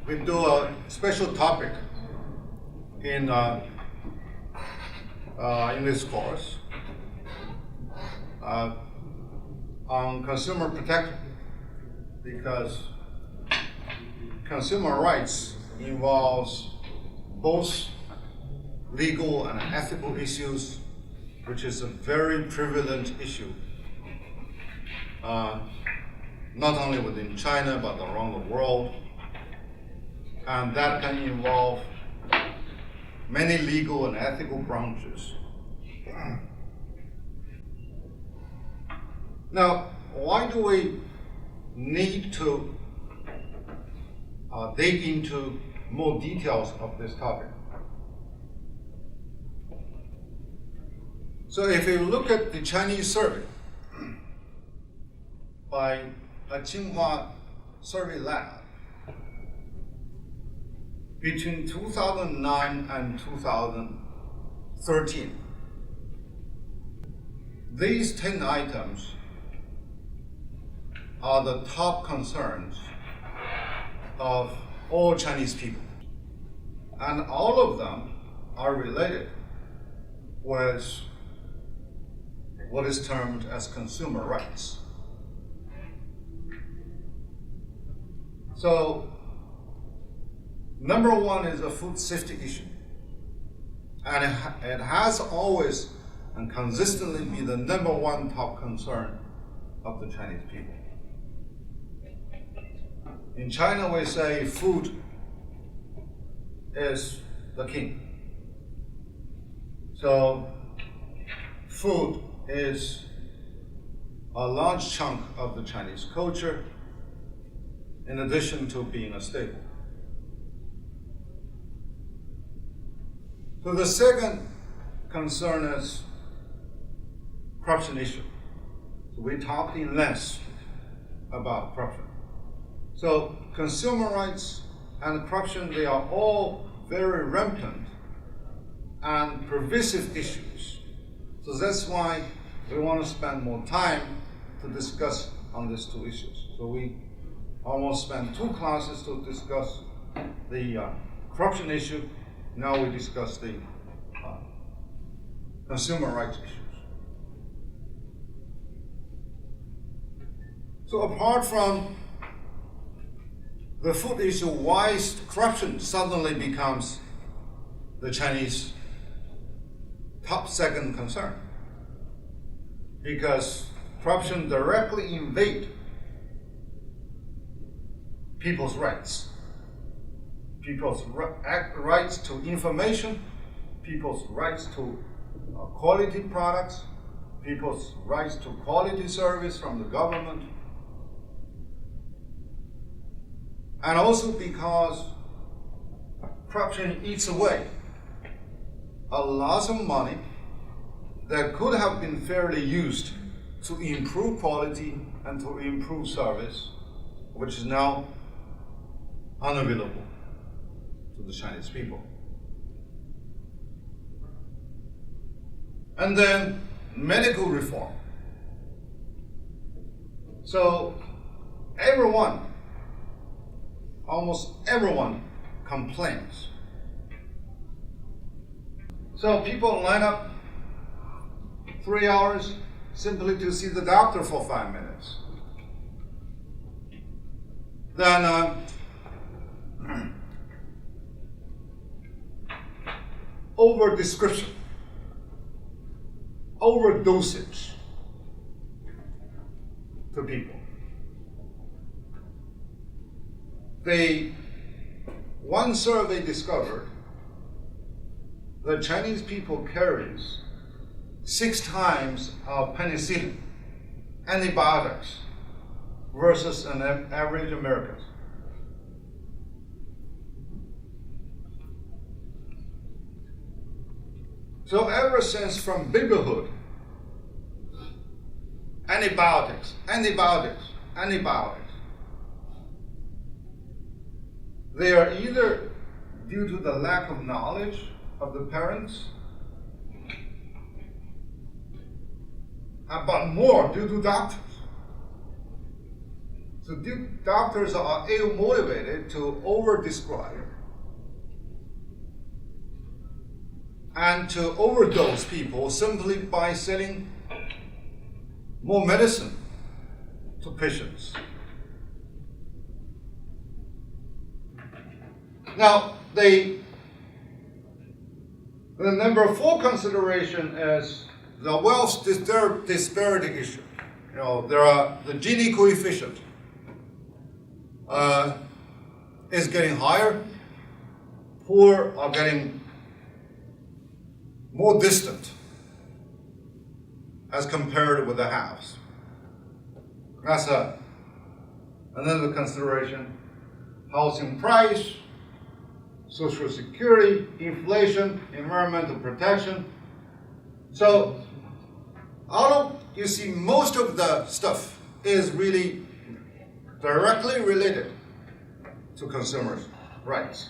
we do a special topic in this course on consumer protection, because consumer rights involves both legal and ethical issues, which is a very prevalent issue, not only within China, but around the world. And that can involve many legal and ethical branches. Now, why do we need to dig into more details of this topic? So if you look at the Chinese survey by a Tsinghua survey lab, between 2009 and 2013, these 10 items are the top concerns of all Chinese people. And all of them are related with what is termed as consumer rights. So, number one is a food safety issue. And it has always and consistently been the number one top concern of the Chinese people. In China, we say food is the king. So, food is a large chunk of the Chinese culture, in addition to being a staple. So the second concern is corruption issue. So we talked in length about corruption. So consumer rights and corruption, they are all very rampant and pervasive issues. So that's why we want to spend more time to discuss on these two issues. So we almost spent 2 classes to discuss the corruption issue. Now we discuss the consumer rights issues. So apart from the food issue, why corruption suddenly becomes the Chinese top second concern? Because corruption directly invades people's rights. People's rights to information, people's rights to quality products, people's rights to quality service from the government. And also because corruption eats away a lot of money that could have been fairly used to improve quality and to improve service, which is now unavailable to the Chinese people. And then medical reform. So everyone, almost everyone, complains. So people line up 3 hours simply to see the doctor for 5 minutes. Then over description, over dosage to people. One survey discovered that Chinese people carries 6 times of penicillin, antibiotics, versus an average American. So ever since from babyhood, antibiotics. They are either due to the lack of knowledge of the parents, but more due to doctors. So doctors are ill-motivated to over-describe and to overdose people simply by selling more medicine to patients. Now, the number 4 consideration is the wealth disparity issue. There are the Gini coefficient is getting higher. Poor are getting more distant as compared with the haves. That's another consideration. Housing price, Social Security, inflation, environmental protection. So, you see most of the stuff is really directly related to consumers' rights.